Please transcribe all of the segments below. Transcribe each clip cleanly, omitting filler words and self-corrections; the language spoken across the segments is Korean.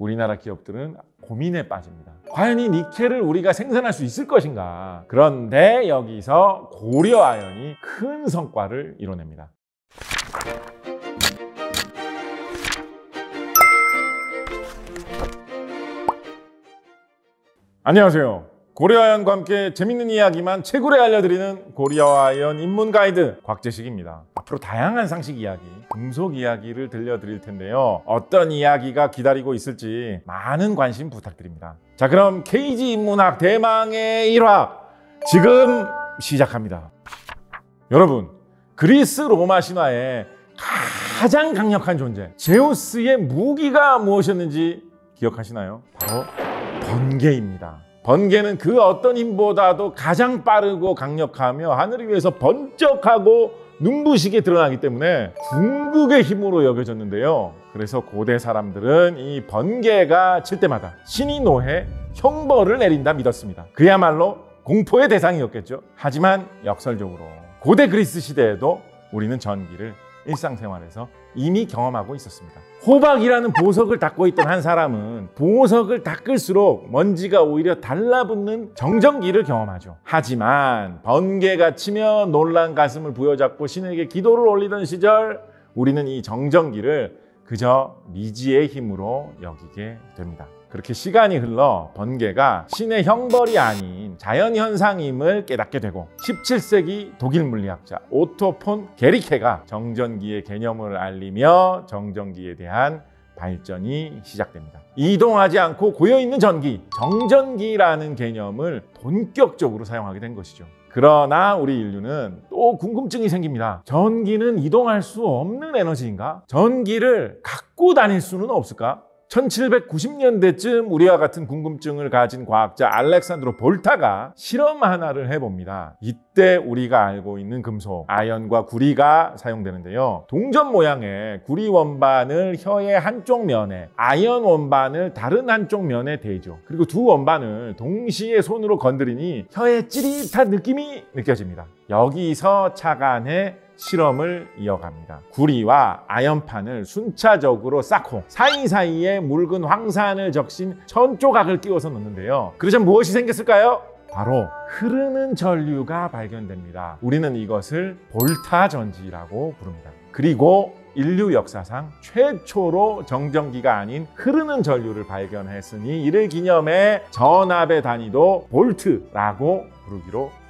우리나라 기업들은 고민에 빠집니다. 과연 이 니켈을 우리가 생산할 수 있을 것인가? 그런데 여기서 고려아연이 큰 성과를 이뤄냅니다. 안녕하세요. 고려아연과 함께 재밌는 이야기만 채굴해 알려드리는 고려아연 입문 가이드 곽재식입니다. 앞으로 다양한 상식 이야기, 금속 이야기를 들려드릴 텐데요. 어떤 이야기가 기다리고 있을지 많은 관심 부탁드립니다. 자, 그럼 KG 인문학 대망의 1화 지금 시작합니다. 여러분, 그리스 로마 신화의 가장 강력한 존재 제우스의 무기가 무엇이었는지 기억하시나요? 바로 번개입니다. 번개는 그 어떤 힘보다도 가장 빠르고 강력하며 하늘 위에서 번쩍하고 눈부시게 드러나기 때문에 궁극의 힘으로 여겨졌는데요. 그래서 고대 사람들은 이 번개가 칠 때마다 신이 노해 형벌을 내린다 믿었습니다. 그야말로 공포의 대상이었겠죠. 하지만 역설적으로 고대 그리스 시대에도 우리는 전기를 일상생활에서 이미 경험하고 있었습니다. 호박이라는 보석을 닦고 있던 한 사람은 보석을 닦을수록 먼지가 오히려 달라붙는 정전기를 경험하죠. 하지만 번개가 치며 놀란 가슴을 부여잡고 신에게 기도를 올리던 시절 우리는 이 정전기를 그저 미지의 힘으로 여기게 됩니다. 그렇게 시간이 흘러 번개가 신의 형벌이 아닌 자연현상임을 깨닫게 되고 17세기 독일 물리학자 오토 폰 게리케가 정전기의 개념을 알리며 정전기에 대한 발전이 시작됩니다. 이동하지 않고 고여있는 전기, 정전기라는 개념을 본격적으로 사용하게 된 것이죠. 그러나 우리 인류는 또 궁금증이 생깁니다. 전기는 이동할 수 없는 에너지인가? 전기를 갖고 다닐 수는 없을까? 1790년대쯤 우리와 같은 궁금증을 가진 과학자 알렉산드로 볼타가 실험 하나를 해봅니다. 이때 우리가 알고 있는 금속, 아연과 구리가 사용되는데요. 동전 모양의 구리 원반을 혀의 한쪽 면에, 아연 원반을 다른 한쪽 면에 대죠. 그리고 두 원반을 동시에 손으로 건드리니 혀의 찌릿한 느낌이 느껴집니다. 여기서 착안해 실험을 이어갑니다. 구리와 아연판을 순차적으로 쌓고 사이사이에 묽은 황산을 적신 천조각을 끼워서 넣는데요. 그러자 무엇이 생겼을까요? 바로 흐르는 전류가 발견됩니다. 우리는 이것을 볼타 전지라고 부릅니다. 그리고 인류 역사상 최초로 정전기가 아닌 흐르는 전류를 발견했으니 이를 기념해 전압의 단위도 볼트라고 부르기로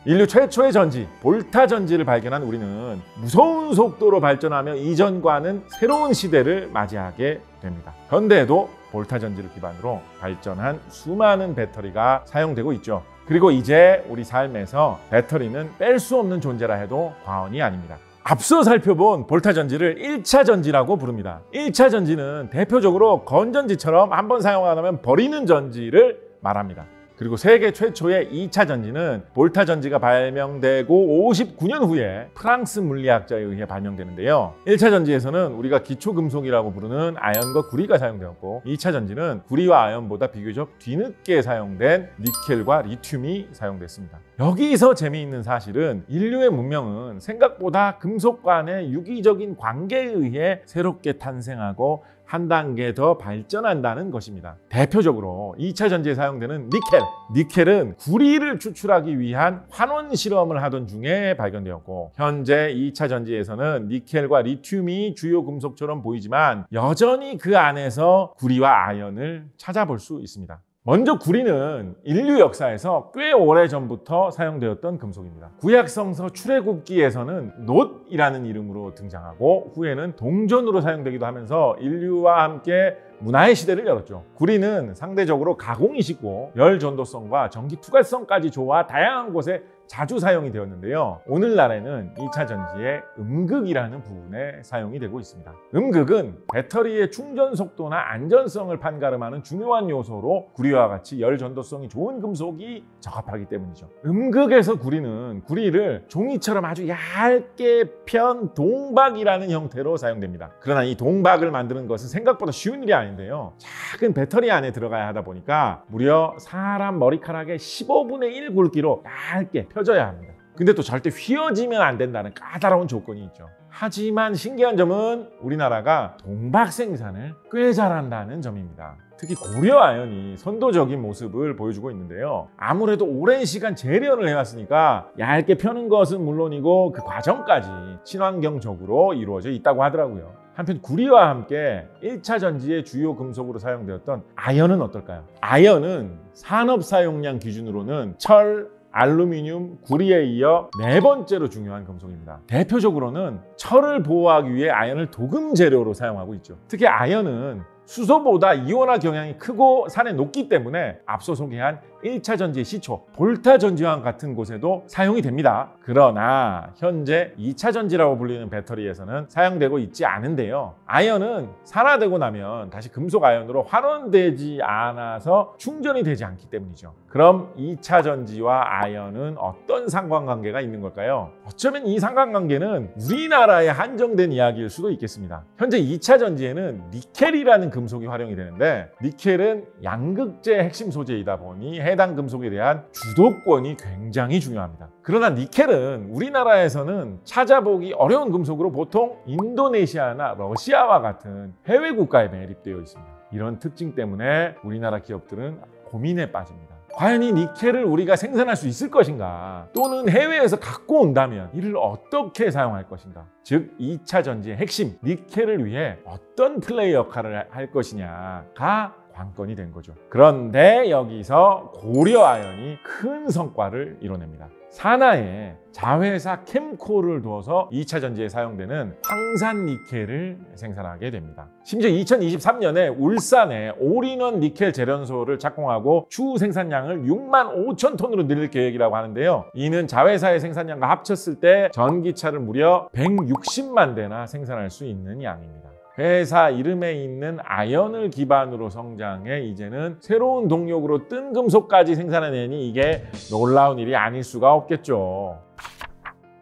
인류 최초의 전지, 볼타 전지를 발견한 우리는 무서운 속도로 발전하며 이전과는 새로운 시대를 맞이하게 됩니다. 현대에도 볼타 전지를 기반으로 발전한 수많은 배터리가 사용되고 있죠. 그리고 이제 우리 삶에서 배터리는 뺄 수 없는 존재라 해도 과언이 아닙니다. 앞서 살펴본 볼타 전지를 1차 전지라고 부릅니다. 1차 전지는 대표적으로 건전지처럼 한번 사용 안 하면 버리는 전지를 말합니다. 그리고 세계 최초의 2차 전지는 볼타 전지가 발명되고 59년 후에 프랑스 물리학자에 의해 발명되는데요. 1차 전지에서는 우리가 기초금속이라고 부르는 아연과 구리가 사용되었고 2차 전지는 구리와 아연보다 비교적 뒤늦게 사용된 니켈과 리튬이 사용됐습니다. 여기서 재미있는 사실은 인류의 문명은 생각보다 금속 간의 유기적인 관계에 의해 새롭게 탄생하고 한 단계 더 발전한다는 것입니다. 대표적으로 2차 전지에 사용되는 니켈. 니켈은 구리를 추출하기 위한 환원 실험을 하던 중에 발견되었고 현재 2차 전지에서는 니켈과 리튬이 주요 금속처럼 보이지만 여전히 그 안에서 구리와 아연을 찾아볼 수 있습니다. 먼저 구리는 인류 역사에서 꽤 오래전부터 사용되었던 금속입니다. 구약성서 출애굽기에서는 놋이라는 이름으로 등장하고 후에는 동전으로 사용되기도 하면서 인류와 함께 문화의 시대를 열었죠. 구리는 상대적으로 가공이 쉽고 열 전도성과 전기 투과성까지 좋아 다양한 곳에 자주 사용이 되었는데요. 오늘날에는 2차 전지의 음극이라는 부분에 사용이 되고 있습니다. 음극은 배터리의 충전 속도나 안전성을 판가름하는 중요한 요소로 구리와 같이 열 전도성이 좋은 금속이 적합하기 때문이죠. 음극에서 구리는 구리를 종이처럼 아주 얇게 편 동박이라는 형태로 사용됩니다. 그러나 이 동박을 만드는 것은 생각보다 쉬운 일이 아닌데요. 작은 배터리 안에 들어가야 하다 보니까 무려 사람 머리카락의 15분의 1 굵기로 얇게 펴져야 합니다. 근데 또 절대 휘어지면 안 된다는 까다로운 조건이 있죠. 하지만 신기한 점은 우리나라가 동박 생산을 꽤 잘한다는 점입니다. 특히 고려 아연이 선도적인 모습을 보여주고 있는데요. 아무래도 오랜 시간 재련을 해왔으니까 얇게 펴는 것은 물론이고 그 과정까지 친환경적으로 이루어져 있다고 하더라고요. 한편 구리와 함께 1차 전지의 주요 금속으로 사용되었던 아연은 어떨까요? 아연은 산업 사용량 기준으로는 철, 알루미늄, 구리에 이어 네 번째로 중요한 금속입니다. 대표적으로는 철을 보호하기 위해 아연을 도금 재료로 사용하고 있죠. 특히 아연은 수소보다 이온화 경향이 크고 산에 녹기 때문에 앞서 소개한 1차 전지의 시초, 볼타 전지와 같은 곳에도 사용이 됩니다. 그러나 현재 2차 전지라고 불리는 배터리에서는 사용되고 있지 않은데요. 아연은 산화되고 나면 다시 금속 아연으로 환원되지 않아서 충전이 되지 않기 때문이죠. 그럼 2차 전지와 아연은 어떤 상관관계가 있는 걸까요? 어쩌면 이 상관관계는 우리나라에 한정된 이야기일 수도 있겠습니다. 현재 2차 전지에는 니켈이라는 금속이 활용이 되는데, 니켈은 양극재 핵심 소재이다 보니 해당 금속에 대한 주도권이 굉장히 중요합니다. 그러나 니켈은 우리나라에서는 찾아보기 어려운 금속으로 보통 인도네시아나 러시아와 같은 해외 국가에 매립되어 있습니다. 이런 특징 때문에 우리나라 기업들은 고민에 빠집니다. 과연 이 니켈을 우리가 생산할 수 있을 것인가? 또는 해외에서 갖고 온다면 이를 어떻게 사용할 것인가? 즉 2차 전지의 핵심 니켈을 위해 어떤 플레이 역할을 할 것이냐가 관건이 된 거죠. 그런데 여기서 고려아연이 큰 성과를 이뤄냅니다. 산하에 자회사 캠코를 두어서 2차 전지에 사용되는 황산 니켈을 생산하게 됩니다. 심지어 2023년에 울산에 올인원 니켈 재련소를 착공하고 추후 생산량을 6만 5천 톤으로 늘릴 계획이라고 하는데요. 이는 자회사의 생산량과 합쳤을 때 전기차를 무려 160만 대나 생산할 수 있는 양입니다. 회사 이름에 있는 아연을 기반으로 성장해 이제는 새로운 동력으로 뜬 금속까지 생산해내니 이게 놀라운 일이 아닐 수가 없겠죠.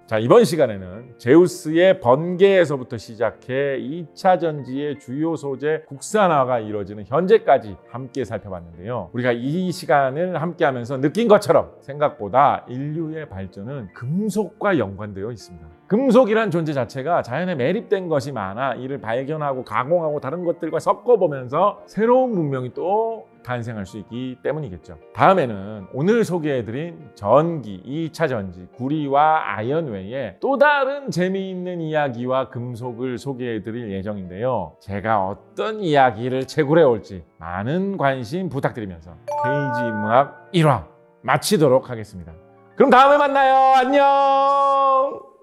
자, 이번 시간에는 제우스의 번개에서부터 시작해 2차 전지의 주요 소재 국산화가 이루어지는 현재까지 함께 살펴봤는데요. 우리가 이 시간을 함께 하면서 느낀 것처럼 생각보다 인류의 발전은 금속과 연관되어 있습니다. 금속이란 존재 자체가 자연에 매립된 것이 많아 이를 발견하고 가공하고 다른 것들과 섞어보면서 새로운 문명이 또 탄생할 수 있기 때문이겠죠. 다음에는 오늘 소개해드린 전기, 2차 전지, 구리와 아연 외에 또 다른 재미있는 이야기와 금속을 소개해드릴 예정인데요. 제가 어떤 이야기를 채굴해 올지 많은 관심 부탁드리면서 페이지 인문학 1화 마치도록 하겠습니다. 그럼 다음에 만나요. 안녕!